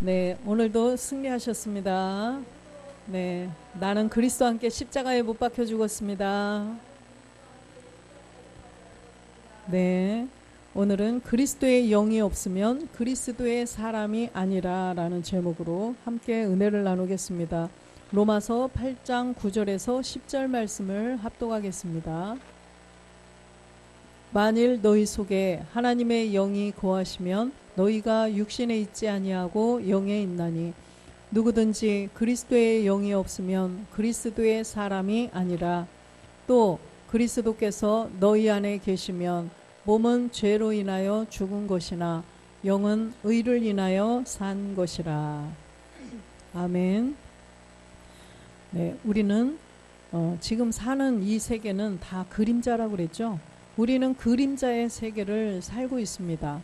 네, 오늘도 승리하셨습니다. 네, 나는 그리스도와 함께 십자가에 못 박혀 죽었습니다. 네, 오늘은 그리스도의 영이 없으면 그리스도의 사람이 아니라 라는 제목으로 함께 은혜를 나누겠습니다. 로마서 8장 9절에서 10절 말씀을 합독하겠습니다. 만일 너희 속에 하나님의 영이 거하시면 너희가 육신에 있지 아니하고 영에 있나니 누구든지 그리스도의 영이 없으면 그리스도의 사람이 아니라 또 그리스도께서 너희 안에 계시면 몸은 죄로 인하여 죽은 것이나 영은 의를 인하여 산 것이라. 아멘. 네, 우리는 지금 사는 이 세계는 다 그림자라고 그랬죠. 우리는 그림자의 세계를 살고 있습니다.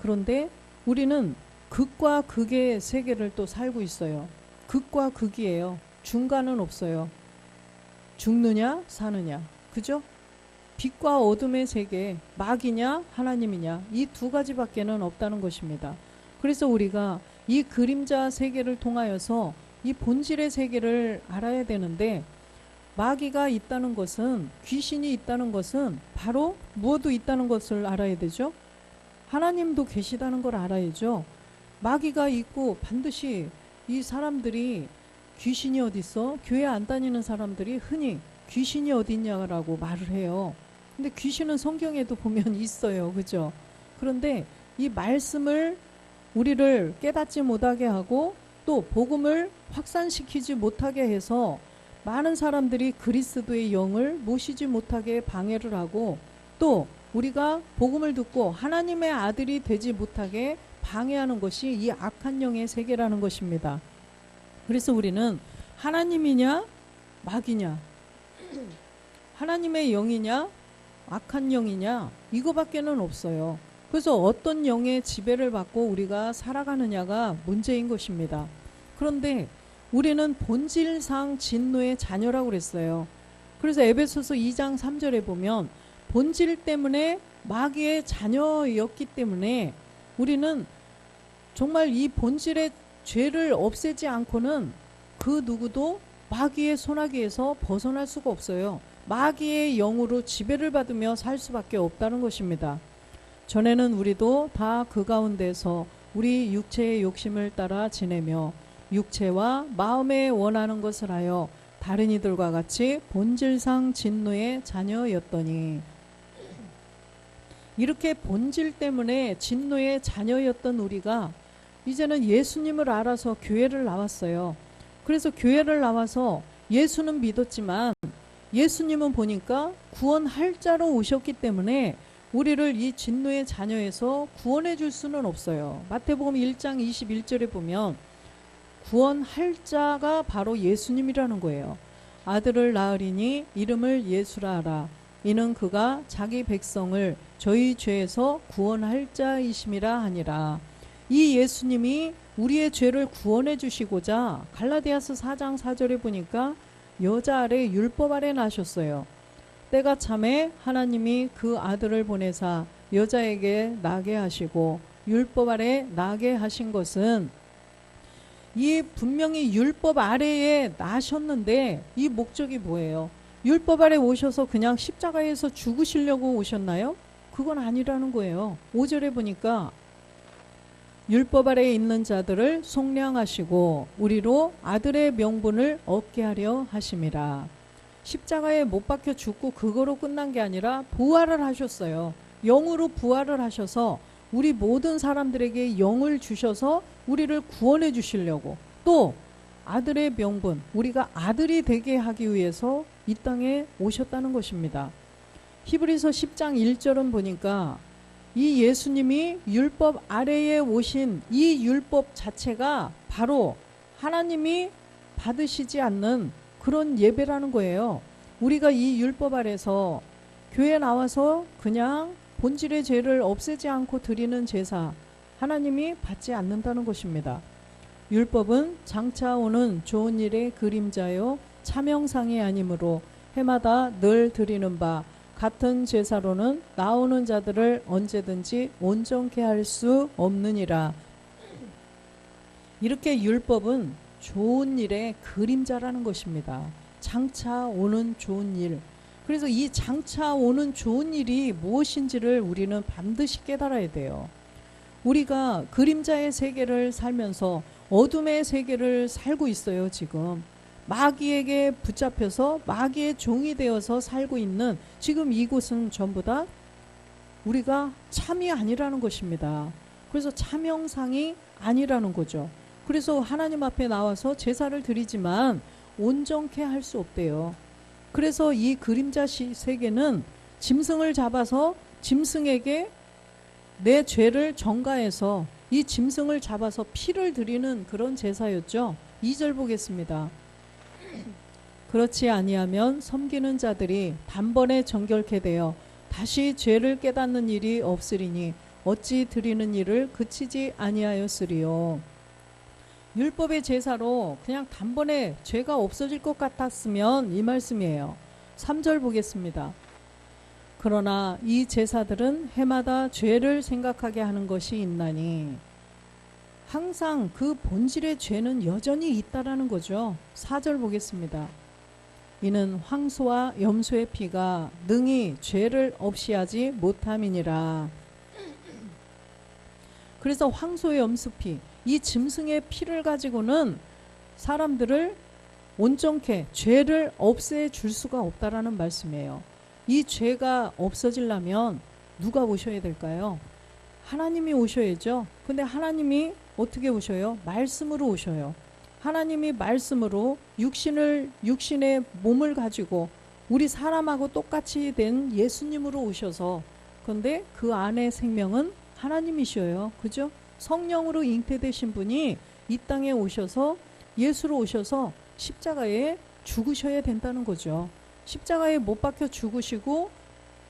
그런데 우리는 극과 극의 세계를 또 살고 있어요. 극과 극이에요. 중간은 없어요. 죽느냐 사느냐, 그죠? 빛과 어둠의 세계, 마귀냐 하나님이냐, 이 두 가지밖에는 없다는 것입니다. 그래서 우리가 이 그림자 세계를 통하여서 이 본질의 세계를 알아야 되는데, 마귀가 있다는 것은, 귀신이 있다는 것은 바로 무엇도 있다는 것을 알아야 되죠. 하나님도 계시다는 걸 알아야죠. 마귀가 있고 반드시 이 사람들이 귀신이 어디 있어? 교회 안 다니는 사람들이 흔히 귀신이 어디 있냐라고 말을 해요. 근데 귀신은 성경에도 보면 있어요. 그죠? 그런데 이 말씀을 우리를 깨닫지 못하게 하고 또 복음을 확산시키지 못하게 해서 많은 사람들이 그리스도의 영을 모시지 못하게 방해를 하고, 또 우리가 복음을 듣고 하나님의 아들이 되지 못하게 방해하는 것이 이 악한 영의 세계라는 것입니다. 그래서 우리는 하나님이냐 마귀냐, 하나님의 영이냐 악한 영이냐, 이거밖에는 없어요. 그래서 어떤 영의 지배를 받고 우리가 살아가느냐가 문제인 것입니다. 그런데 우리는 본질상 진노의 자녀라고 그랬어요. 그래서 에베소서 2장 3절에 보면 본질 때문에 마귀의 자녀였기 때문에 우리는 정말 이 본질의 죄를 없애지 않고는 그 누구도 마귀의 손아귀에서 벗어날 수가 없어요. 마귀의 영으로 지배를 받으며 살 수밖에 없다는 것입니다. 전에는 우리도 다 그 가운데서 우리 육체의 욕심을 따라 지내며 육체와 마음에 원하는 것을 하여 다른 이들과 같이 본질상 진노의 자녀였더니, 이렇게 본질 때문에 진노의 자녀였던 우리가 이제는 예수님을 알아서 교회를 나왔어요. 그래서 교회를 나와서 예수는 믿었지만 예수님은 보니까 구원할 자로 오셨기 때문에 우리를 이 진노의 자녀에서 구원해 줄 수는 없어요. 마태복음 1장 21절에 보면 구원할 자가 바로 예수님이라는 거예요. 아들을 낳으리니 이름을 예수라 하라. 이는 그가 자기 백성을 저희 죄에서 구원할 자이심이라 하니라. 이 예수님이 우리의 죄를 구원해 주시고자 갈라디아서 4장 4절에 보니까 여자 아래 율법 아래 나셨어요. 때가 참에 하나님이 그 아들을 보내사 여자에게 나게 하시고 율법 아래 나게 하신 것은, 이 분명히 율법 아래에 나셨는데 이 목적이 뭐예요? 율법 아래 오셔서 그냥 십자가에서 죽으시려고 오셨나요? 그건 아니라는 거예요. 5절에 보니까 율법 아래에 있는 자들을 속량하시고 우리로 아들의 명분을 얻게 하려 하심이라. 십자가에 못 박혀 죽고 그거로 끝난 게 아니라 부활을 하셨어요. 영으로 부활을 하셔서 우리 모든 사람들에게 영을 주셔서 우리를 구원해 주시려고, 또 아들의 명분, 우리가 아들이 되게 하기 위해서 이 땅에 오셨다는 것입니다. 히브리서 10장 1절은 보니까 이 예수님이 율법 아래에 오신 이 율법 자체가 바로 하나님이 받으시지 않는 그런 예배라는 거예요. 우리가 이 율법 아래서 교회에 나와서 그냥 본질의 죄를 없애지 않고 드리는 제사, 하나님이 받지 않는다는 것입니다. 율법은 장차 오는 좋은 일의 그림자요 차명상이 아니므로 해마다 늘 드리는 바 같은 제사로는 나오는 자들을 언제든지 온전케 할 수 없느니라. 이렇게 율법은 좋은 일의 그림자라는 것입니다. 장차 오는 좋은 일. 그래서 이 장차 오는 좋은 일이 무엇인지를 우리는 반드시 깨달아야 돼요. 우리가 그림자의 세계를 살면서 어둠의 세계를 살고 있어요, 지금. 마귀에게 붙잡혀서 마귀의 종이 되어서 살고 있는 지금 이곳은 전부 다 우리가 참이 아니라는 것입니다. 그래서 참 형상이 아니라는 거죠. 그래서 하나님 앞에 나와서 제사를 드리지만 온전케 할 수 없대요. 그래서 이 그림자 세계는 짐승을 잡아서 짐승에게 내 죄를 전가해서 이 짐승을 잡아서 피를 드리는 그런 제사였죠. 2절 보겠습니다. 그렇지 아니하면 섬기는 자들이 단번에 정결케 되어 다시 죄를 깨닫는 일이 없으리니 어찌 드리는 일을 그치지 아니하였으리요. 율법의 제사로 그냥 단번에 죄가 없어질 것 같았으면 이 말씀이에요. 3절 보겠습니다. 그러나 이 제사들은 해마다 죄를 생각하게 하는 것이 있나니 항상 그 본질의 죄는 여전히 있다라는 거죠. 4절 보겠습니다. 이는 황소와 염소의 피가 능히 죄를 없이 하지 못함이니라. 그래서 황소의 염소피, 이 짐승의 피를 가지고는 사람들을 온전케 죄를 없애줄 수가 없다라는 말씀이에요. 이 죄가 없어지려면 누가 오셔야 될까요? 하나님이 오셔야죠. 근데 하나님이 어떻게 오셔요? 말씀으로 오셔요. 하나님이 말씀으로 육신의 몸을 가지고 우리 사람하고 똑같이 된 예수님으로 오셔서, 근데 그 안에 생명은 하나님이셔요. 그죠? 성령으로 잉태되신 분이 이 땅에 오셔서 예수로 오셔서 십자가에 죽으셔야 된다는 거죠. 십자가에 못 박혀 죽으시고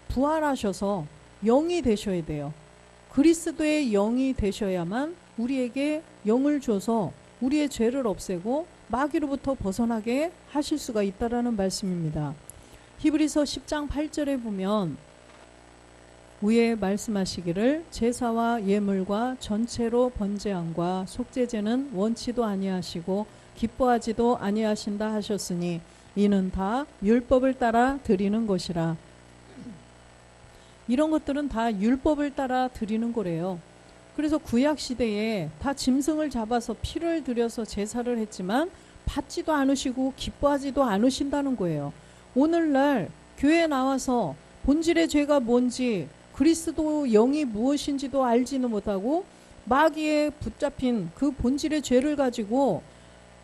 부활하셔서 영이 되셔야 돼요. 그리스도의 영이 되셔야만 우리에게 영을 줘서 우리의 죄를 없애고 마귀로부터 벗어나게 하실 수가 있다라는 말씀입니다. 히브리서 10장 8절에 보면 위에 말씀하시기를 제사와 예물과 전체로 번제함과 속죄제는 원치도 아니하시고 기뻐하지도 아니하신다 하셨으니 이는 다 율법을 따라 드리는 것이라. 이런 것들은 다 율법을 따라 드리는 거래요. 그래서 구약 시대에 다 짐승을 잡아서 피를 들여서 제사를 했지만 받지도 않으시고 기뻐하지도 않으신다는 거예요. 오늘날 교회에 나와서 본질의 죄가 뭔지 그리스도 영이 무엇인지도 알지는 못하고 마귀에 붙잡힌 그 본질의 죄를 가지고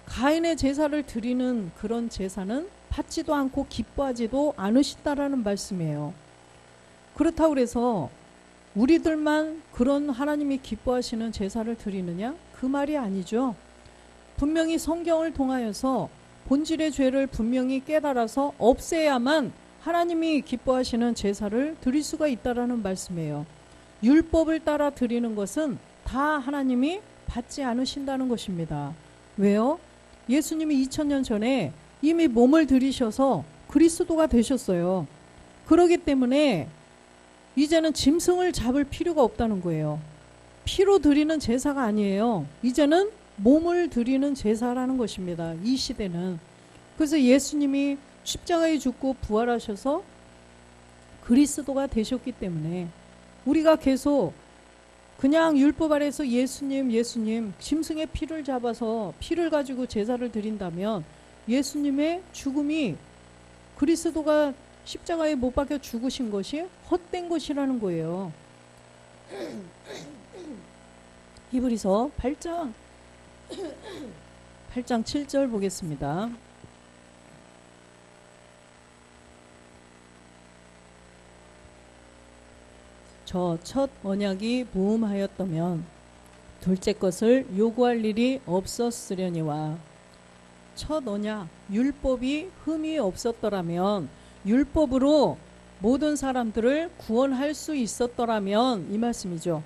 가인의 제사를 드리는 그런 제사는 받지도 않고 기뻐하지도 않으신다라는 말씀이에요. 그렇다고 해서 우리들만 그런 하나님이 기뻐하시는 제사를 드리느냐? 그 말이 아니죠. 분명히 성경을 통하여서 본질의 죄를 분명히 깨달아서 없애야만 하나님이 기뻐하시는 제사를 드릴 수가 있다라는 말씀이에요. 율법을 따라 드리는 것은 다 하나님이 받지 않으신다는 것입니다. 왜요? 예수님이 2000년 전에 이미 몸을 들이셔서 그리스도가 되셨어요. 그렇기 때문에 이제는 짐승을 잡을 필요가 없다는 거예요. 피로 드리는 제사가 아니에요. 이제는 몸을 드리는 제사라는 것입니다. 이 시대는. 그래서 예수님이 십자가에 죽고 부활하셔서 그리스도가 되셨기 때문에 우리가 계속 그냥 율법 아래서 예수님 짐승의 피를 잡아서 피를 가지고 제사를 드린다면 예수님의 죽음이 그리스도가 십자가에 못 박혀 죽으신 것이 헛된 것이라는 거예요. 히브리서 8장 7절 보겠습니다. 저 첫 언약이 무음하였다면 둘째 것을 요구할 일이 없었으려니와. 첫 언약, 율법이 흠이 없었더라면, 율법으로 모든 사람들을 구원할 수 있었더라면, 이 말씀이죠.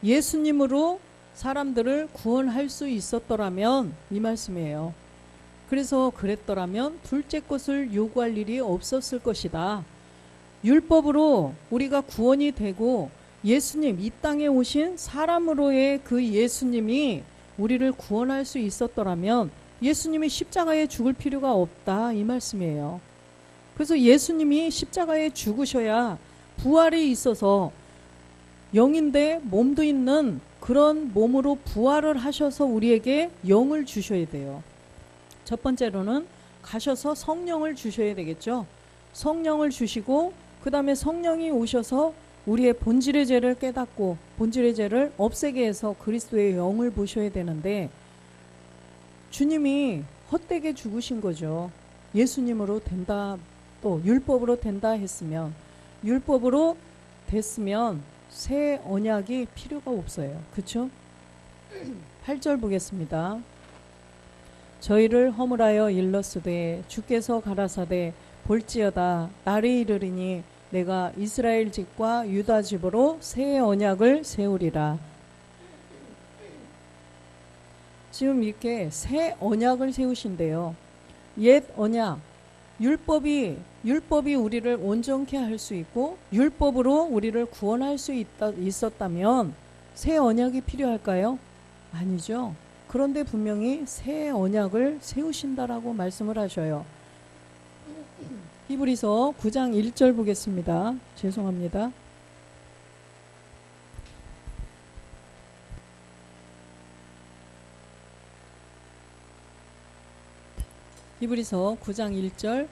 예수님으로 사람들을 구원할 수 있었더라면, 이 말씀이에요. 그래서 그랬더라면 둘째 것을 요구할 일이 없었을 것이다. 율법으로 우리가 구원이 되고 예수님, 이 땅에 오신 사람으로의 그 예수님이 우리를 구원할 수 있었더라면 예수님이 십자가에 죽을 필요가 없다, 이 말씀이에요. 그래서 예수님이 십자가에 죽으셔야 부활이 있어서 영인데 몸도 있는 그런 몸으로 부활을 하셔서 우리에게 영을 주셔야 돼요. 첫 번째로는 가셔서 성령을 주셔야 되겠죠. 성령을 주시고 그 다음에 성령이 오셔서 우리의 본질의 죄를 깨닫고 본질의 죄를 없애게 해서 그리스도의 영을 보셔야 되는데, 주님이 헛되게 죽으신 거죠. 예수님으로 된다, 또 율법으로 된다 했으면, 율법으로 됐으면 새 언약이 필요가 없어요. 그렇죠? 8절 보겠습니다. 저희를 허물하여 일렀으되 주께서 가라사대 볼지어다 날이 이르리니 내가 이스라엘 집과 유다 집으로 새 언약을 세우리라. 지금 이렇게 새 언약을 세우신대요. 옛 언약, 율법이 우리를 온전케 할 수 있고 율법으로 우리를 구원할 수 있었다면 새 언약이 필요할까요? 아니죠. 그런데 분명히 새 언약을 세우신다라고 말씀을 하셔요. 히브리서 9장 1절 보겠습니다. 죄송합니다. 히브리서 9장 1절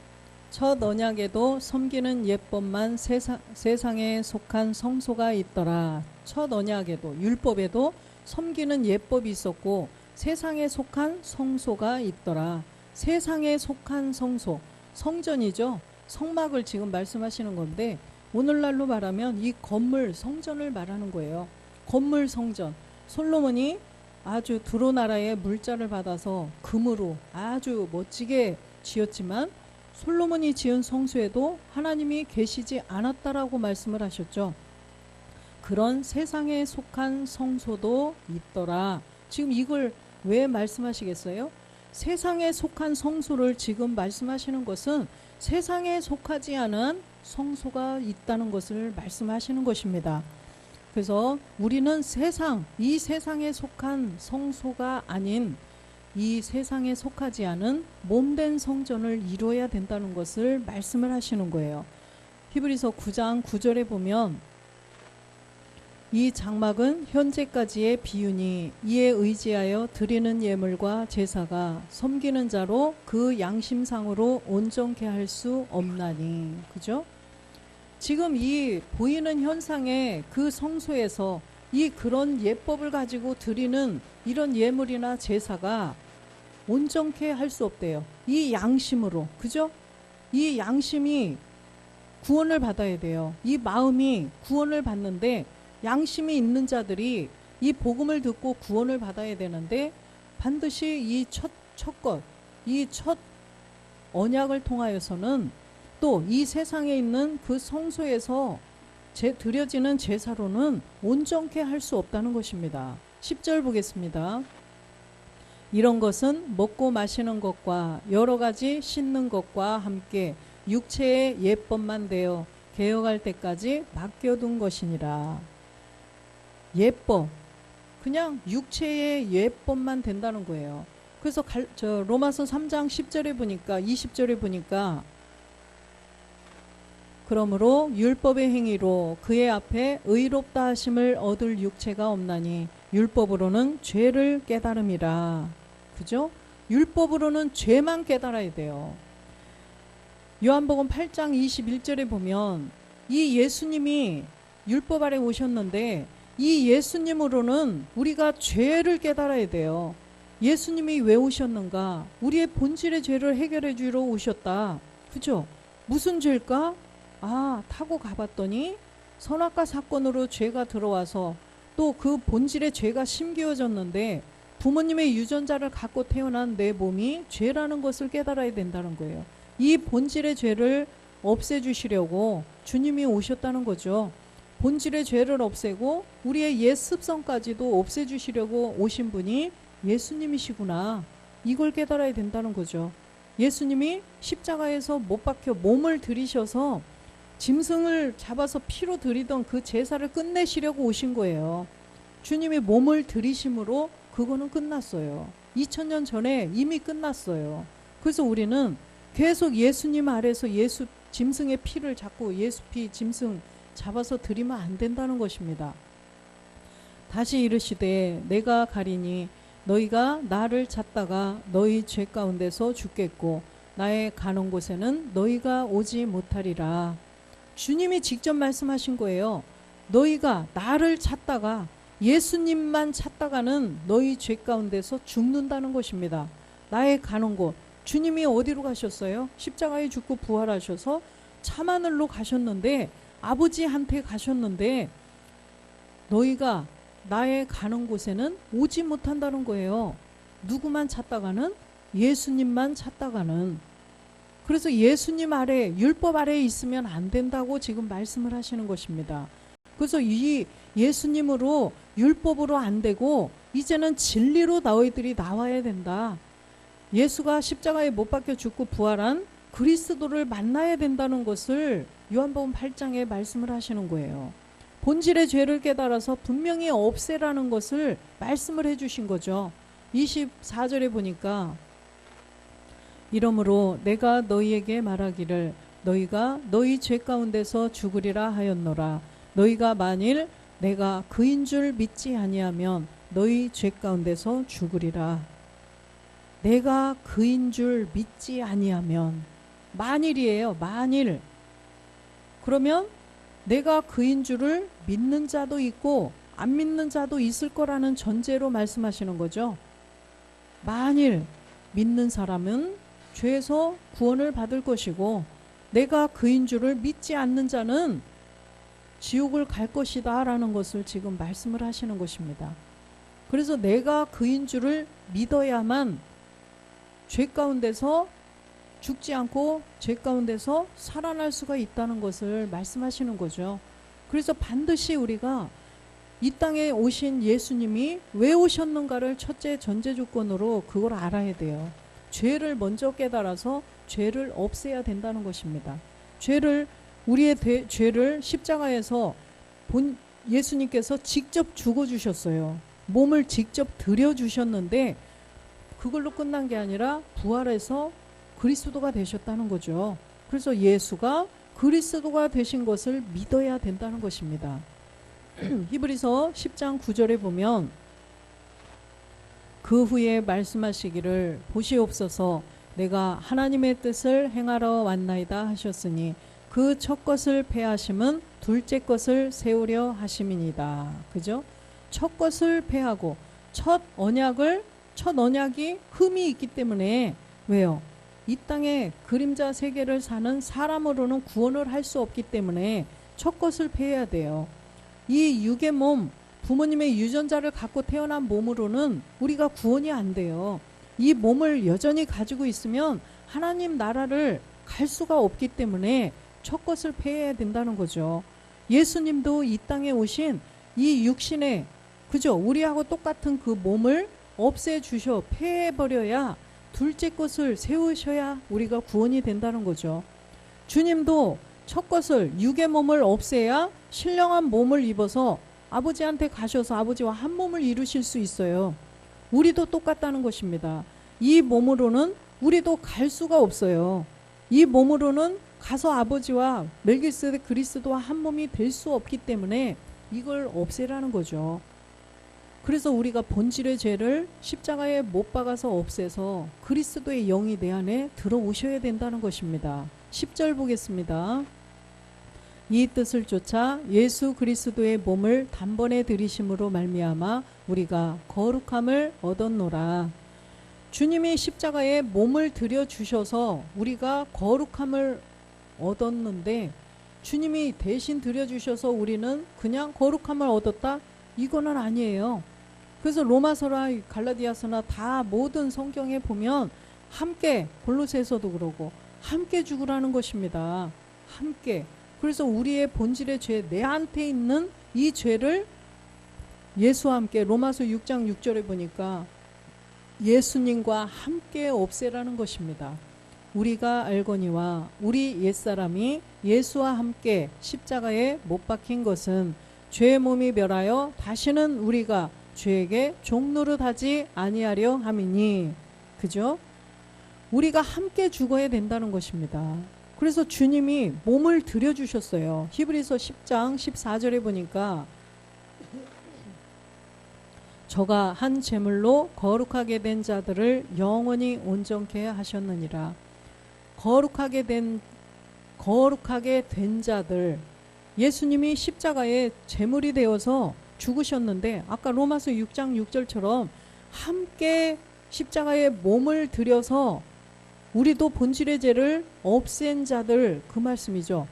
첫 언약에도 섬기는 예법만 세상에 속한 성소가 있더라. 첫 언약에도 율법에도 섬기는 예법이 있었고 세상에 속한 성소가 있더라. 세상에 속한 성소, 성전이죠. 성막을 지금 말씀하시는 건데 오늘날로 말하면 이 건물, 성전을 말하는 거예요. 건물, 성전. 솔로몬이 아주 두로나라의 물자를 받아서 금으로 아주 멋지게 지었지만 솔로몬이 지은 성소에도 하나님이 계시지 않았다라고 말씀을 하셨죠. 그런 세상에 속한 성소도 있더라. 지금 이걸 왜 말씀하시겠어요? 세상에 속한 성소를 지금 말씀하시는 것은 세상에 속하지 않은 성소가 있다는 것을 말씀하시는 것입니다. 그래서 우리는 이 세상에 속한 성소가 아닌 이 세상에 속하지 않은 몸된 성전을 이루어야 된다는 것을 말씀을 하시는 거예요. 히브리서 9장 9절에 보면 이 장막은 현재까지의 비유니 이에 의지하여 드리는 예물과 제사가 섬기는 자로 그 양심상으로 온전케 할 수 없나니. 그죠? 지금 이 보이는 현상의 그 성소에서 이 그런 예법을 가지고 드리는 이런 예물이나 제사가 온전케 할 수 없대요. 이 양심으로. 그죠? 이 양심이 구원을 받아야 돼요. 이 마음이 구원을 받는데 양심이 있는 자들이 이 복음을 듣고 구원을 받아야 되는데 반드시 이 첫 언약을 통하여서는 또 이 세상에 있는 그 성소에서 드려지는 제사로는 온전케 할 수 없다는 것입니다. 10절 보겠습니다. 이런 것은 먹고 마시는 것과 여러 가지 씻는 것과 함께 육체의 예법만 되어 개혁할 때까지 맡겨둔 것이니라. 예법, 그냥 육체의 예법만 된다는 거예요. 그래서 로마서 3장 10절에 보니까 20절에 보니까 그러므로 율법의 행위로 그의 앞에 의롭다 하심을 얻을 육체가 없나니 율법으로는 죄를 깨달음이라. 그죠? 율법으로는 죄만 깨달아야 돼요. 요한복음 8장 21절에 보면 이 예수님이 율법 아래 오셨는데 이 예수님으로는 우리가 죄를 깨달아야 돼요. 예수님이 왜 오셨는가? 우리의 본질의 죄를 해결해 주러 오셨다. 그죠? 무슨 죄일까? 타고 가봤더니 선악과 사건으로 죄가 들어와서 또 그 본질의 죄가 심겨졌는데 부모님의 유전자를 갖고 태어난 내 몸이 죄라는 것을 깨달아야 된다는 거예요. 이 본질의 죄를 없애주시려고 주님이 오셨다는 거죠. 본질의 죄를 없애고 우리의 옛 습성까지도 없애주시려고 오신 분이 예수님이시구나. 이걸 깨달아야 된다는 거죠. 예수님이 십자가에서 못 박혀 몸을 들이셔서 짐승을 잡아서 피로 들이던 그 제사를 끝내시려고 오신 거예요. 주님이 몸을 들이심으로 그거는 끝났어요. 2000년 전에 이미 끝났어요. 그래서 우리는 계속 예수님 아래서 예수 짐승의 피를 잡고 예수 피 짐승 잡아서 드리면 안 된다는 것입니다. 다시 이르시되 내가 가리니 너희가 나를 찾다가 너희 죄 가운데서 죽겠고 나의 가는 곳에는 너희가 오지 못하리라. 주님이 직접 말씀하신 거예요. 너희가 나를 찾다가 예수님만 찾다가는 너희 죄 가운데서 죽는다는 것입니다. 나의 가는 곳. 주님이 어디로 가셨어요? 십자가에 죽고 부활하셔서 참하늘로 가셨는데 아버지한테 가셨는데 너희가 나의 가는 곳에는 오지 못한다는 거예요. 누구만 찾다가는? 예수님만 찾다가는. 그래서 예수님 아래 율법 아래에 있으면 안 된다고 지금 말씀을 하시는 것입니다. 그래서 이 예수님으로 율법으로 안 되고 이제는 진리로 너희들이 나와야 된다. 예수가 십자가에 못 박혀 죽고 부활한 그리스도를 만나야 된다는 것을 요한복음 8장에 말씀을 하시는 거예요. 본질의 죄를 깨달아서 분명히 없애라는 것을 말씀을 해주신 거죠. 24절에 보니까 이러므로 내가 너희에게 말하기를 너희가 너희 죄 가운데서 죽으리라 하였노라. 너희가 만일 내가 그인 줄 믿지 아니하면 너희 죄 가운데서 죽으리라. 내가 그인 줄 믿지 아니하면, 만일이에요. 만일. 그러면 내가 그인 줄을 믿는 자도 있고 안 믿는 자도 있을 거라는 전제로 말씀하시는 거죠. 만일 믿는 사람은 죄에서 구원을 받을 것이고 내가 그인 줄을 믿지 않는 자는 지옥을 갈 것이다 라는 것을 지금 말씀을 하시는 것입니다. 그래서 내가 그인 줄을 믿어야만 죄 가운데서 죽지 않고 죄 가운데서 살아날 수가 있다는 것을 말씀하시는 거죠. 그래서 반드시 우리가 이 땅에 오신 예수님이 왜 오셨는가를 첫째 전제 조건으로 그걸 알아야 돼요. 죄를 먼저 깨달아서 죄를 없애야 된다는 것입니다. 우리의 죄를 십자가에서 예수님께서 직접 죽어주셨어요. 몸을 직접 드려주셨는데 그걸로 끝난 게 아니라 부활해서 그리스도가 되셨다는 거죠. 그래서 예수가 그리스도가 되신 것을 믿어야 된다는 것입니다. 히브리서 10장 9절에 보면 그 후에 말씀하시기를 보시옵소서 내가 하나님의 뜻을 행하러 왔나이다 하셨으니 그 첫 것을 폐하심은 둘째 것을 세우려 하심이니이다. 그죠? 첫 것을 폐하고 첫 언약이 흠이 있기 때문에 왜요? 이 땅에 그림자 세계를 사는 사람으로는 구원을 할 수 없기 때문에 첫 것을 폐해야 돼요. 이 육의 몸, 부모님의 유전자를 갖고 태어난 몸으로는 우리가 구원이 안 돼요. 이 몸을 여전히 가지고 있으면 하나님 나라를 갈 수가 없기 때문에 첫 것을 폐해야 된다는 거죠. 예수님도 이 땅에 오신 이 육신의 그죠? 우리하고 똑같은 그 몸을 없애주셔 폐해버려야 둘째 것을 세우셔야 우리가 구원이 된다는 거죠. 주님도 첫 것을 육의 몸을 없애야 신령한 몸을 입어서 아버지한테 가셔서 아버지와 한 몸을 이루실 수 있어요. 우리도 똑같다는 것입니다. 이 몸으로는 우리도 갈 수가 없어요. 이 몸으로는 가서 아버지와 멜기세덱 그리스도와 한 몸이 될 수 없기 때문에 이걸 없애라는 거죠. 그래서 우리가 본질의 죄를 십자가에 못 박아서 없애서 그리스도의 영이 내 안에 들어오셔야 된다는 것입니다. 10절 보겠습니다. 이 뜻을 쫓아 예수 그리스도의 몸을 단번에 들이심으로 말미암아 우리가 거룩함을 얻었노라. 주님이 십자가에 몸을 들여주셔서 우리가 거룩함을 얻었는데 주님이 대신 들여주셔서 우리는 그냥 거룩함을 얻었다? 이거는 아니에요. 그래서 로마서나 갈라디아서나 다 모든 성경에 보면 함께 골로새서도 그러고 함께 죽으라는 것입니다. 함께. 그래서 우리의 본질의 죄, 내한테 있는 이 죄를 예수와 함께 로마서 6장 6절에 보니까 예수님과 함께 없애라는 것입니다. 우리가 알거니와 우리 옛사람이 예수와 함께 십자가에 못 박힌 것은 죄의 몸이 멸하여 다시는 우리가 죄에게 종노릇하지 아니하려 함이니. 그죠? 우리가 함께 죽어야 된다는 것입니다. 그래서 주님이 몸을 들여주셨어요. 히브리서 10장 14절에 보니까 저가 한 제물로 거룩하게 된 자들을 영원히 온전케 하셨느니라. 거룩하게 된 자들, 예수님이 십자가에 제물이 되어서 죽으셨는데 아까 로마서 6장 6절처럼 함께 십자가에 몸을 들여서 우리도 본질의 죄를 없앤 자들, 그 말씀이죠.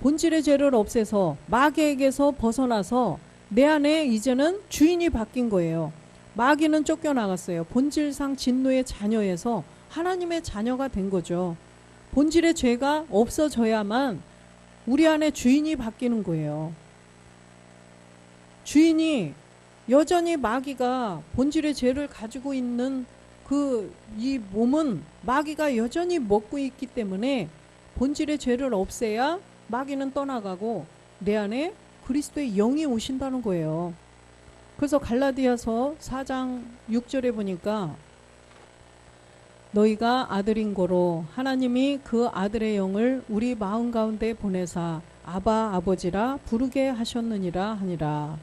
본질의 죄를 없애서 마귀에게서 벗어나서 내 안에 이제는 주인이 바뀐 거예요. 마귀는 쫓겨나갔어요. 본질상 진노의 자녀에서 하나님의 자녀가 된 거죠. 본질의 죄가 없어져야만 우리 안에 주인이 바뀌는 거예요. 주인이 여전히 마귀가 본질의 죄를 가지고 있는 이 몸은 마귀가 여전히 먹고 있기 때문에 본질의 죄를 없애야 마귀는 떠나가고 내 안에 그리스도의 영이 오신다는 거예요. 그래서 갈라디아서 4장 6절에 보니까 너희가 아들인 고로 하나님이 그 아들의 영을 우리 마음 가운데 보내사 아바 아버지라 부르게 하셨느니라 하니라.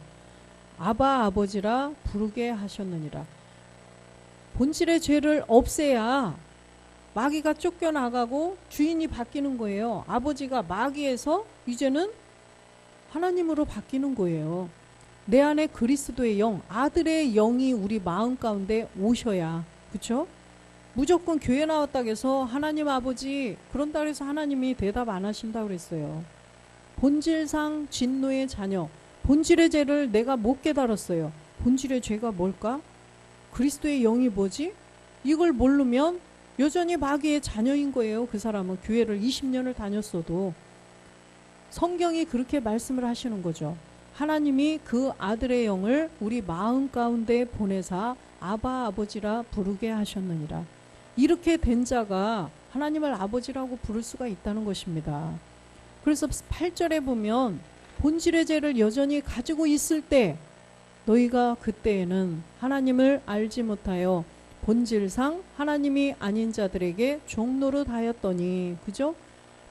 아바 아버지라 부르게 하셨느니라. 본질의 죄를 없애야 마귀가 쫓겨나가고 주인이 바뀌는 거예요. 아버지가 마귀에서 이제는 하나님으로 바뀌는 거예요. 내 안에 그리스도의 영, 아들의 영이 우리 마음 가운데 오셔야, 그렇죠? 무조건 교회 나왔다고 해서 하나님 아버지 그런다 그래서 하나님이 대답 안 하신다고 그랬어요. 본질상 진노의 자녀, 본질의 죄를 내가 못 깨달았어요. 본질의 죄가 뭘까? 그리스도의 영이 뭐지? 이걸 모르면 여전히 마귀의 자녀인 거예요. 그 사람은 교회를 20년을 다녔어도. 성경이 그렇게 말씀을 하시는 거죠. 하나님이 그 아들의 영을 우리 마음 가운데 보내사 아바 아버지라 부르게 하셨느니라. 이렇게 된 자가 하나님을 아버지라고 부를 수가 있다는 것입니다. 그래서 8절에 보면 본질의 죄를 여전히 가지고 있을 때 너희가 그때에는 하나님을 알지 못하여 본질상 하나님이 아닌 자들에게 종노릇 하였더니, 그죠?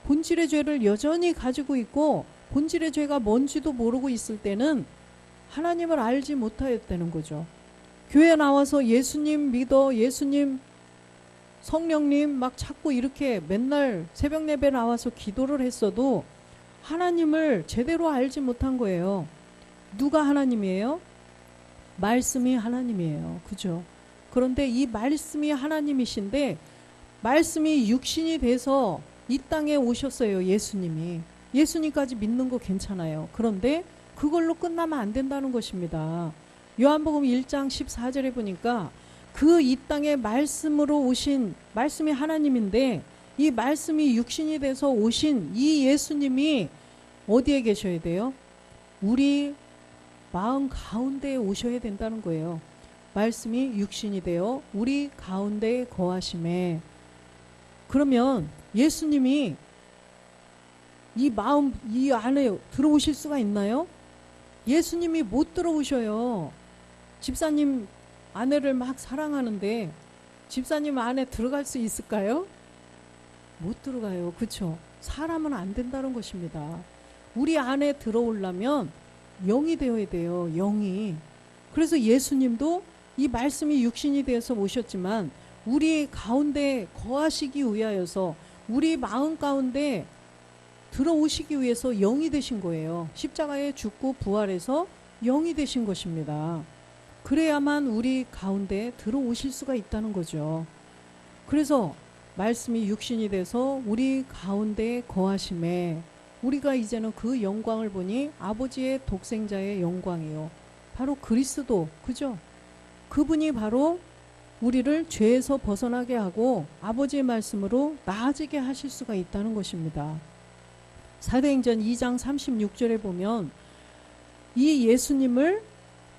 본질의 죄를 여전히 가지고 있고 본질의 죄가 뭔지도 모르고 있을 때는 하나님을 알지 못하였다는 거죠. 교회 나와서 예수님 믿어, 예수님 성령님 막 찾고 이렇게 맨날 새벽 예배 나와서 기도를 했어도 하나님을 제대로 알지 못한 거예요. 누가 하나님이에요? 말씀이 하나님이에요. 그죠? 그런데 이 말씀이 하나님이신데 말씀이 육신이 돼서 이 땅에 오셨어요. 예수님이. 예수님까지 믿는 거 괜찮아요. 그런데 그걸로 끝나면 안 된다는 것입니다. 요한복음 1장 14절에 보니까 그 이 땅에 말씀으로 오신, 말씀이 하나님인데 이 말씀이 육신이 돼서 오신 이 예수님이 어디에 계셔야 돼요? 우리 마음 가운데에 오셔야 된다는 거예요. 말씀이 육신이 되어 우리 가운데에 거하심에. 그러면 예수님이 이 마음, 이 안에 들어오실 수가 있나요? 예수님이 못 들어오셔요. 집사님 아내를 막 사랑하는데 집사님 안에 들어갈 수 있을까요? 못 들어가요. 그렇죠? 사람은 안 된다는 것입니다. 우리 안에 들어오려면 영이 되어야 돼요. 영이. 그래서 예수님도 이 말씀이 육신이 되어서 오셨지만 우리 가운데 거하시기 위하여서 우리 마음 가운데 들어오시기 위해서 영이 되신 거예요. 십자가에 죽고 부활해서 영이 되신 것입니다. 그래야만 우리 가운데 들어오실 수가 있다는 거죠. 그래서 말씀이 육신이 돼서 우리 가운데 거하심에 우리가 이제는 그 영광을 보니 아버지의 독생자의 영광이요. 바로 그리스도, 그죠? 그분이 바로 우리를 죄에서 벗어나게 하고 아버지의 말씀으로 나아지게 하실 수가 있다는 것입니다. 사도행전 2장 36절에 보면 이 예수님을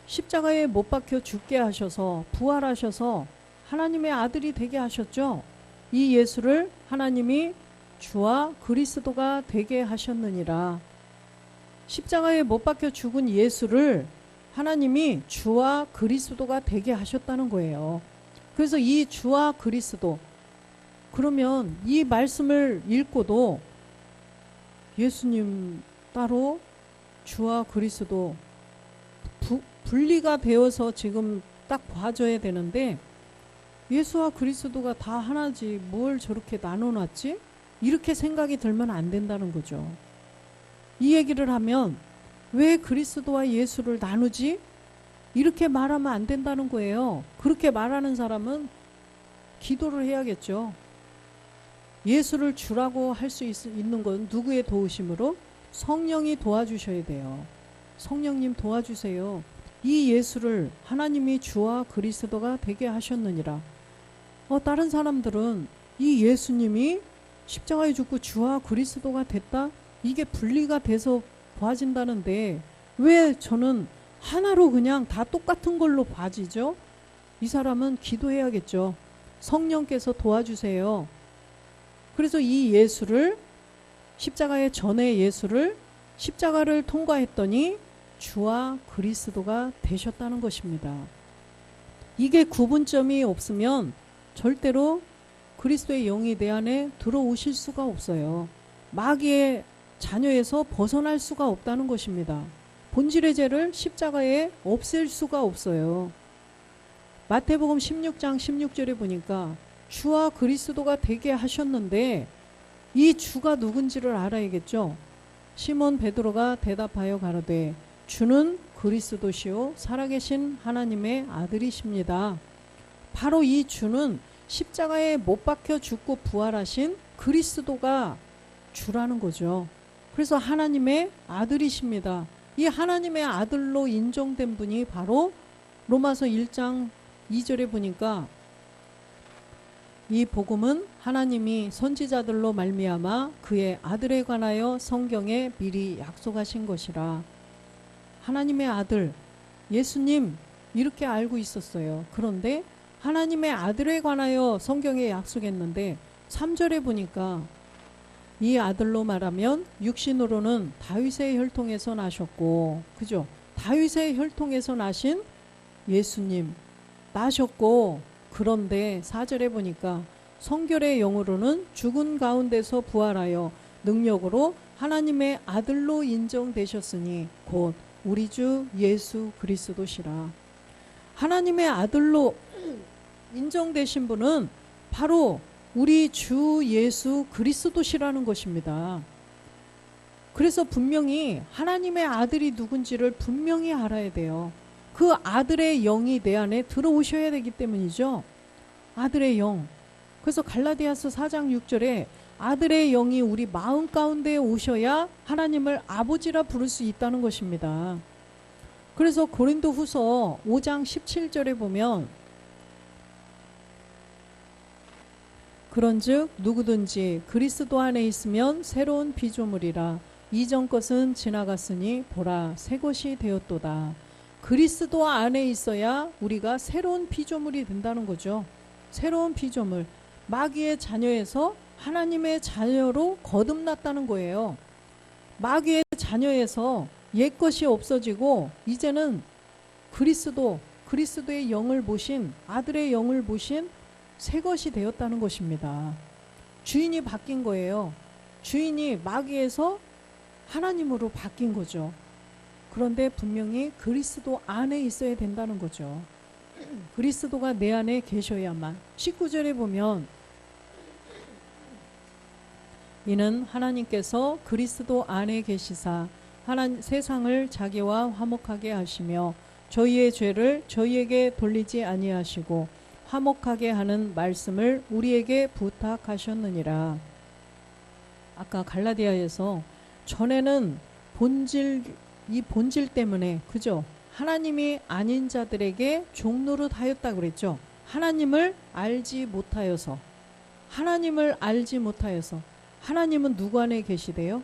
십자가에 못 박혀 죽게 하셔서 부활하셔서 하나님의 아들이 되게 하셨죠. 이 예수를 하나님이 주와 그리스도가 되게 하셨느니라. 십자가에 못 박혀 죽은 예수를 하나님이 주와 그리스도가 되게 하셨다는 거예요. 그래서 이 주와 그리스도, 그러면 이 말씀을 읽고도 예수님 따로 주와 그리스도 분리가 되어서 지금 딱 봐줘야 되는데, 예수와 그리스도가 다 하나지 뭘 저렇게 나눠놨지? 이렇게 생각이 들면 안 된다는 거죠. 이 얘기를 하면 왜 그리스도와 예수를 나누지? 이렇게 말하면 안 된다는 거예요. 그렇게 말하는 사람은 기도를 해야겠죠. 예수를 주라고 할 수 있는 건 누구의 도우심으로? 성령이 도와주셔야 돼요. 성령님 도와주세요. 이 예수를 하나님이 주와 그리스도가 되게 하셨느니라. 다른 사람들은 이 예수님이 십자가에 죽고 주와 그리스도가 됐다? 이게 분리가 돼서 봐진다는데 왜 저는 하나로 그냥 다 똑같은 걸로 봐지죠? 이 사람은 기도해야겠죠. 성령께서 도와주세요. 그래서 이 예수를, 십자가의 전의 예수를 십자가를 통과했더니 주와 그리스도가 되셨다는 것입니다. 이게 구분점이 없으면 절대로 그리스도의 영이 내 안에 들어오실 수가 없어요. 마귀의 자녀에서 벗어날 수가 없다는 것입니다. 본질의 죄를 십자가에 없앨 수가 없어요. 마태복음 16장 16절에 보니까 주와 그리스도가 되게 하셨는데 이 주가 누군지를 알아야겠죠. 시몬 베드로가 대답하여 가로되 주는 그리스도시요 살아계신 하나님의 아들이십니다. 바로 이 주는 십자가에 못 박혀 죽고 부활하신 그리스도가 주라는 거죠. 그래서 하나님의 아들이십니다. 이 하나님의 아들로 인정된 분이 바로 로마서 1장 2절에 보니까 이 복음은 하나님이 선지자들로 말미암아 그의 아들에 관하여 성경에 미리 약속하신 것이라. 하나님의 아들 예수님 이렇게 알고 있었어요. 그런데 하나님의 아들에 관하여 성경에 약속했는데 3절에 보니까 이 아들로 말하면 육신으로는 다윗의 혈통에서 나셨고, 그죠? 다윗의 혈통에서 나신 예수님 나셨고, 그런데 4절에 보니까 성결의 영으로는 죽은 가운데서 부활하여 능력으로 하나님의 아들로 인정되셨으니 곧 우리 주 예수 그리스도시라. 하나님의 아들로 인정되신 분은 바로 우리 주 예수 그리스도시라는 것입니다. 그래서 분명히 하나님의 아들이 누군지를 분명히 알아야 돼요. 그 아들의 영이 내 안에 들어오셔야 되기 때문이죠. 아들의 영. 그래서 갈라디아서 4장 6절에 아들의 영이 우리 마음 가운데 오셔야 하나님을 아버지라 부를 수 있다는 것입니다. 그래서 고린도후서 5장 17절에 보면 그런즉 누구든지 그리스도 안에 있으면 새로운 피조물이라 이전 것은 지나갔으니 보라 새 것이 되었도다. 그리스도 안에 있어야 우리가 새로운 피조물이 된다는 거죠. 새로운 피조물. 마귀의 자녀에서 하나님의 자녀로 거듭났다는 거예요. 마귀의 자녀에서 옛 것이 없어지고 이제는 그리스도의 영을 모신, 아들의 영을 모신 새 것이 되었다는 것입니다. 주인이 바뀐 거예요. 주인이 마귀에서 하나님으로 바뀐 거죠. 그런데 분명히 그리스도 안에 있어야 된다는 거죠. 그리스도가 내 안에 계셔야만. 19절에 보면 이는 하나님께서 그리스도 안에 계시사 세상을 자기와 화목하게 하시며 저희의 죄를 저희에게 돌리지 아니하시고 화목하게 하는 말씀을 우리에게 부탁하셨느니라. 아까 갈라디아에서 전에는 이 본질 때문에, 그죠? 하나님이 아닌 자들에게 종노릇 하였다 그랬죠. 하나님을 알지 못하여서. 하나님은 누구 안에 계시대요?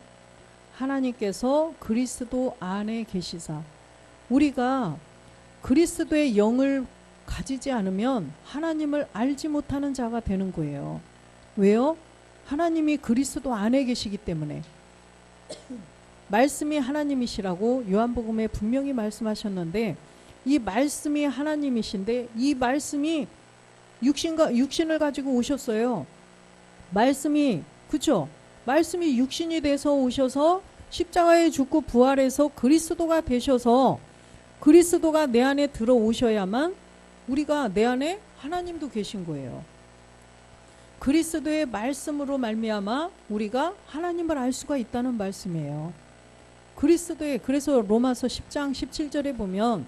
하나님께서 그리스도 안에 계시사. 우리가 그리스도의 영을 가지지 않으면 하나님을 알지 못하는 자가 되는 거예요. 왜요? 하나님이 그리스도 안에 계시기 때문에. 말씀이 하나님이시라고 요한복음에 분명히 말씀하셨는데, 이 말씀이 하나님이신데 이 말씀이 육신을 가지고 오셨어요. 말씀이, 그쵸? 말씀이 육신이 돼서 오셔서 십자가에 죽고 부활해서 그리스도가 되셔서, 그리스도가 내 안에 들어오셔야만 우리가, 내 안에 하나님도 계신 거예요. 그리스도의 말씀으로 말미암아 우리가 하나님을 알 수가 있다는 말씀이에요. 그리스도의, 그래서 로마서 10장 17절에 보면,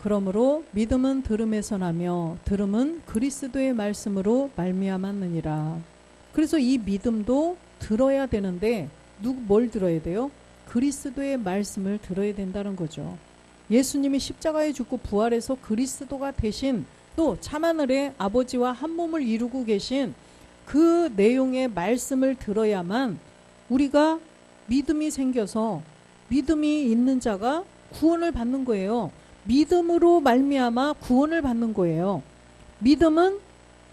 그러므로 믿음은 들음에서 나며 들음은 그리스도의 말씀으로 말미암았느니라. 그래서 이 믿음도 들어야 되는데, 뭘 들어야 돼요? 그리스도의 말씀을 들어야 된다는 거죠. 예수님이 십자가에 죽고 부활해서 그리스도가 되신, 또 참하늘의 아버지와 한 몸을 이루고 계신 그 내용의 말씀을 들어야만 우리가 믿음이 생겨서, 믿음이 있는 자가 구원을 받는 거예요. 믿음으로 말미암아 구원을 받는 거예요. 믿음은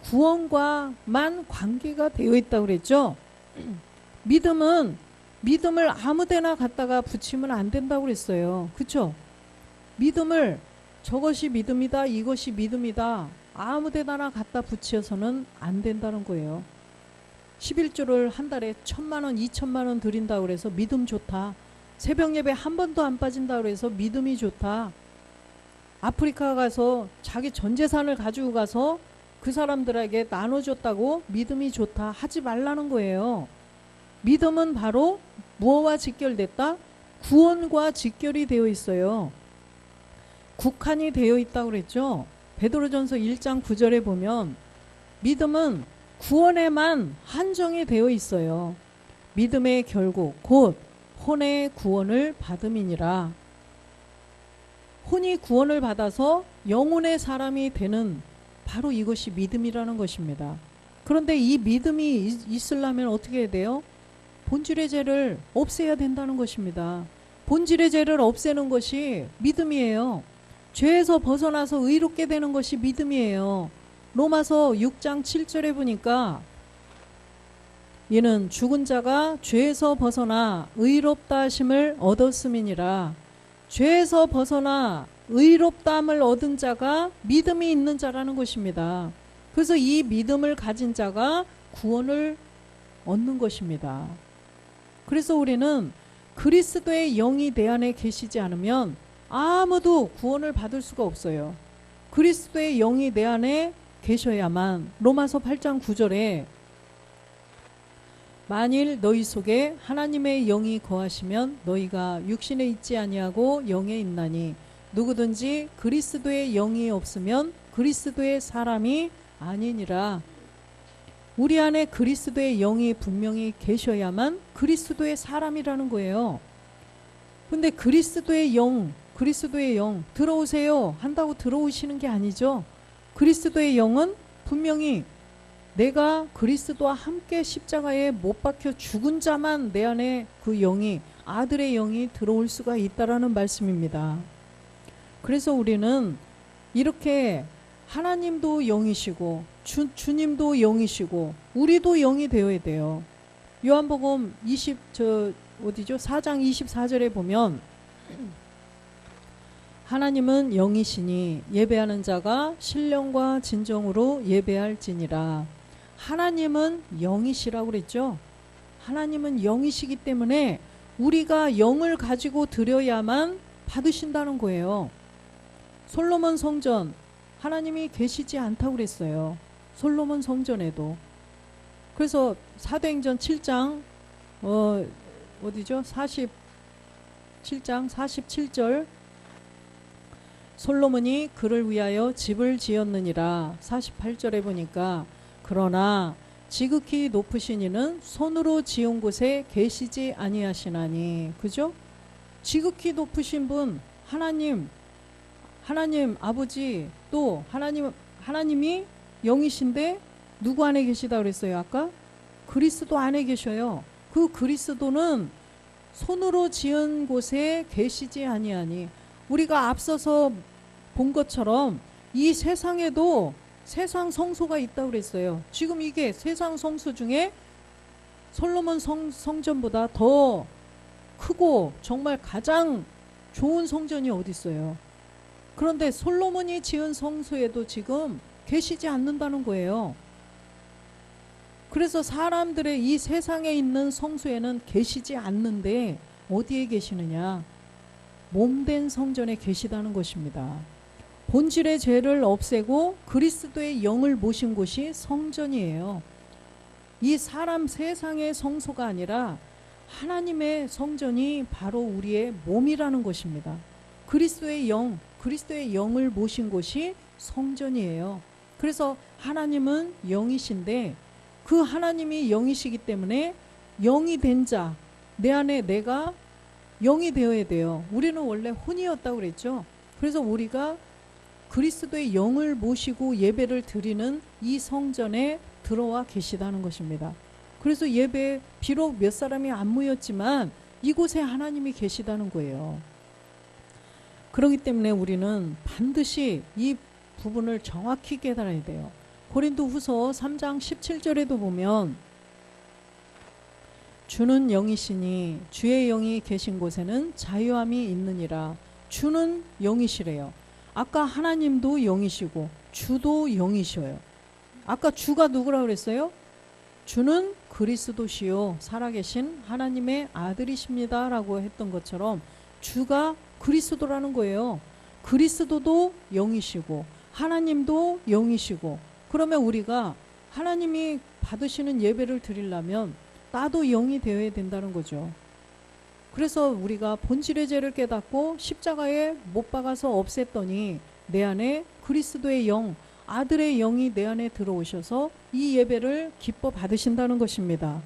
구원과만 관계가 되어 있다고 그랬죠. 믿음을 아무데나 갖다가 붙이면 안 된다고 그랬어요. 그렇죠? 믿음을, 저것이 믿음이다, 이것이 믿음이다, 아무데나 갖다 붙여서는 안 된다는 거예요. 11조를 한 달에 1,000만 원, 2,000만 원 드린다고 그래서 믿음 좋다. 새벽 예배 한 번도 안 빠진다고 그래서 믿음이 좋다. 아프리카 가서 자기 전 재산을 가지고 가서 그 사람들에게 나눠줬다고 믿음이 좋다 하지 말라는 거예요. 믿음은 바로 무엇과 직결됐다? 구원과 직결이 되어 있어요. 국한이 되어 있다고 그랬죠. 베드로전서 1장 9절에 보면 믿음은 구원에만 한정이 되어 있어요. 믿음의 결국 곧 혼의 구원을 받음이니라. 혼이 구원을 받아서 영혼의 사람이 되는, 바로 이것이 믿음이라는 것입니다. 그런데 이 믿음이 있으려면 어떻게 해야 돼요? 본질의 죄를 없애야 된다는 것입니다. 본질의 죄를 없애는 것이 믿음이에요. 죄에서 벗어나서 의롭게 되는 것이 믿음이에요. 로마서 6장 7절에 보니까, 이는 죽은 자가 죄에서 벗어나 의롭다 하심을 얻었음이니라. 죄에서 벗어나 의롭다함을 얻은 자가 믿음이 있는 자라는 것입니다. 그래서 이 믿음을 가진 자가 구원을 얻는 것입니다. 그래서 우리는 그리스도의 영이 내 안에 계시지 않으면 아무도 구원을 받을 수가 없어요. 그리스도의 영이 내 안에 계셔야만, 로마서 8장 9절에 만일 너희 속에 하나님의 영이 거하시면 너희가 육신에 있지 아니하고 영에 있나니, 누구든지 그리스도의 영이 없으면 그리스도의 사람이 아니니라. 우리 안에 그리스도의 영이 분명히 계셔야만 그리스도의 사람이라는 거예요. 근데 그리스도의 영 들어오세요 한다고 들어오시는 게 아니죠. 그리스도의 영은 분명히 내가 그리스도와 함께 십자가에 못 박혀 죽은 자만 내 안에 그 영이, 아들의 영이 들어올 수가 있다라는 말씀입니다. 그래서 우리는 이렇게 하나님도 영이시고 주님도 영이시고 우리도 영이 되어야 돼요. 요한복음 4장 24절에 보면, 하나님은 영이시니 예배하는 자가 신령과 진정으로 예배할지니라. 하나님은 영이시라고 그랬죠. 하나님은 영이시기 때문에 우리가 영을 가지고 드려야만 받으신다는 거예요. 솔로몬 성전, 하나님이 계시지 않다고 그랬어요. 솔로몬 성전에도. 그래서 사도행전 7장 47장 47절, 솔로몬이 그를 위하여 집을 지었느니라. 48절에 보니까, 그러나 지극히 높으신 이는 손으로 지은 곳에 계시지 아니하시나니. 그죠? 지극히 높으신 분, 하나님 아버지, 또 하나님이 영이신데 누구 안에 계시다 그랬어요? 아까 그리스도 안에 계셔요. 그 그리스도는 손으로 지은 곳에 계시지 아니하니. 우리가 앞서서 본 것처럼 이 세상에도 세상 성소가 있다고 그랬어요. 지금 이게 세상 성소 중에 솔로몬 성전보다 더 크고 정말 가장 좋은 성전이 어디 있어요? 그런데 솔로몬이 지은 성소에도 지금 계시지 않는다는 거예요. 그래서 사람들의 이 세상에 있는 성소에는 계시지 않는데 어디에 계시느냐? 몸된 성전에 계시다는 것입니다. 본질의 죄를 없애고 그리스도의 영을 모신 곳이 성전이에요. 이 사람 세상의 성소가 아니라 하나님의 성전이 바로 우리의 몸이라는 것입니다. 그리스도의 영을 모신 곳이 성전이에요. 그래서 하나님은 영이신데 그 하나님이 영이시기 때문에 영이 된 자, 내 안에 내가 영이 되어야 돼요. 우리는 원래 혼이었다고 그랬죠. 그래서 우리가 그리스도의 영을 모시고 예배를 드리는 이 성전에 들어와 계시다는 것입니다. 그래서 예배에 비록 몇 사람이 안 모였지만 이곳에 하나님이 계시다는 거예요. 그렇기 때문에 우리는 반드시 이 부분을 정확히 깨달아야 돼요. 고린도후서 3장 17절에도 보면 주는 영이시니 주의 영이 계신 곳에는 자유함이 있느니라. 주는 영이시래요. 아까 하나님도 영이시고 주도 영이셔요. 아까 주가 누구라고 그랬어요? 주는 그리스도시요 살아계신 하나님의 아들이십니다 라고 했던 것처럼 주가 그리스도라는 거예요. 그리스도도 영이시고 하나님도 영이시고, 그러면 우리가 하나님이 받으시는 예배를 드리려면 나도 영이 되어야 된다는 거죠. 그래서 우리가 본질의 죄를 깨닫고 십자가에 못 박아서 없앴더니 내 안에 그리스도의 영, 아들의 영이 내 안에 들어오셔서 이 예배를 기뻐 받으신다는 것입니다.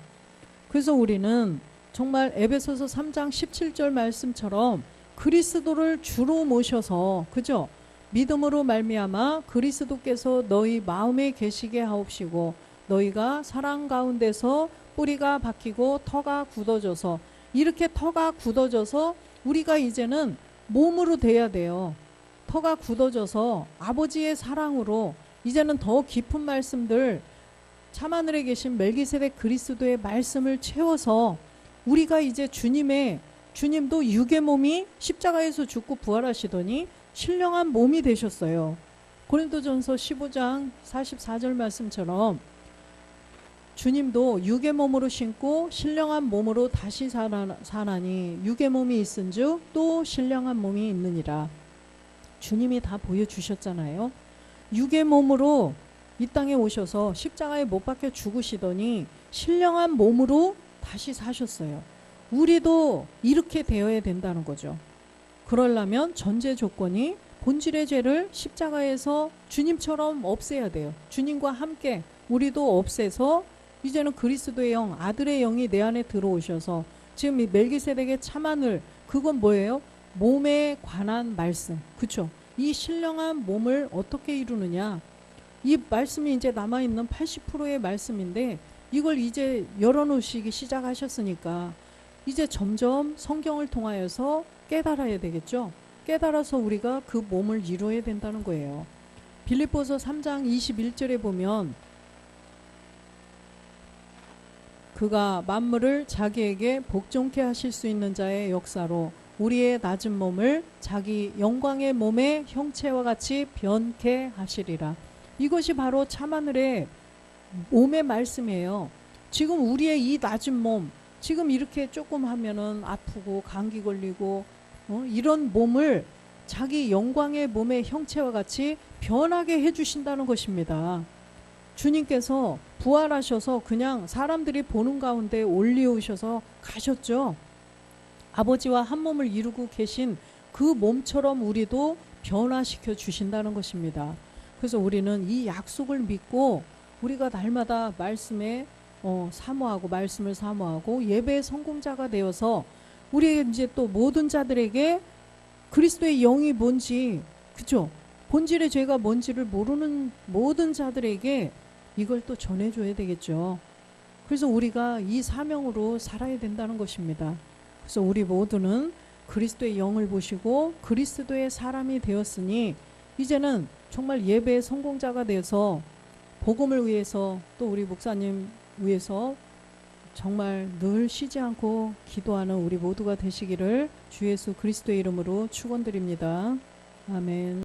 그래서 우리는 정말 에베소서 3장 17절 말씀처럼 그리스도를 주로 모셔서, 그죠? 믿음으로 말미암아 그리스도께서 너희 마음에 계시게 하옵시고 너희가 사랑 가운데서 뿌리가 박히고 터가 굳어져서, 이렇게 터가 굳어져서 우리가 이제는 몸으로 돼야 돼요. 터가 굳어져서 아버지의 사랑으로 이제는 더 깊은 말씀들, 참하늘에 계신 멜기세덱 그리스도의 말씀을 채워서 우리가 이제 주님도 육의 몸이 십자가에서 죽고 부활하시더니 신령한 몸이 되셨어요. 고린도전서 15장 44절 말씀처럼 주님도 육의 몸으로 신고 신령한 몸으로 다시 사나니 육의 몸이 있은즉 또 신령한 몸이 있느니라. 주님이 다 보여주셨잖아요. 육의 몸으로 이 땅에 오셔서 십자가에 못 박혀 죽으시더니 신령한 몸으로 다시 사셨어요. 우리도 이렇게 되어야 된다는 거죠. 그러려면 전제 조건이 본질의 죄를 십자가에서 주님처럼 없애야 돼요. 주님과 함께 우리도 없애서 이제는 그리스도의 영, 아들의 영이 내 안에 들어오셔서 지금 이 멜기세덱의 참하늘, 그건 뭐예요? 몸에 관한 말씀, 그렇죠? 이 신령한 몸을 어떻게 이루느냐? 이 말씀이 이제 남아있는 80%의 말씀인데 이걸 이제 열어놓으시기 시작하셨으니까 이제 점점 성경을 통하여서 깨달아야 되겠죠. 깨달아서 우리가 그 몸을 이루어야 된다는 거예요. 빌립보서 3장 21절에 보면 그가 만물을 자기에게 복종케 하실 수 있는 자의 역사로 우리의 낮은 몸을 자기 영광의 몸의 형체와 같이 변케 하시리라. 이것이 바로 참하늘의 몸의 말씀이에요. 지금 우리의 이 낮은 몸, 지금 이렇게 조금 하면은 아프고 감기 걸리고 이런 몸을 자기 영광의 몸의 형체와 같이 변하게 해주신다는 것입니다. 주님께서 부활하셔서 그냥 사람들이 보는 가운데 올리우셔서 가셨죠. 아버지와 한 몸을 이루고 계신 그 몸처럼 우리도 변화시켜 주신다는 것입니다. 그래서 우리는 이 약속을 믿고 우리가 날마다 말씀에 사모하고 말씀을 사모하고 예배의 성공자가 되어서 우리 이제 또 모든 자들에게 그리스도의 영이 뭔지, 그죠? 본질의 죄가 뭔지를 모르는 모든 자들에게 이걸 또 전해줘야 되겠죠. 그래서 우리가 이 사명으로 살아야 된다는 것입니다. 그래서 우리 모두는 그리스도의 영을 보시고 그리스도의 사람이 되었으니 이제는 정말 예배의 성공자가 되어서 복음을 위해서 또 우리 목사님 위해서 정말 늘 쉬지 않고 기도하는 우리 모두가 되시기를 주 예수 그리스도의 이름으로 축원드립니다. 아멘.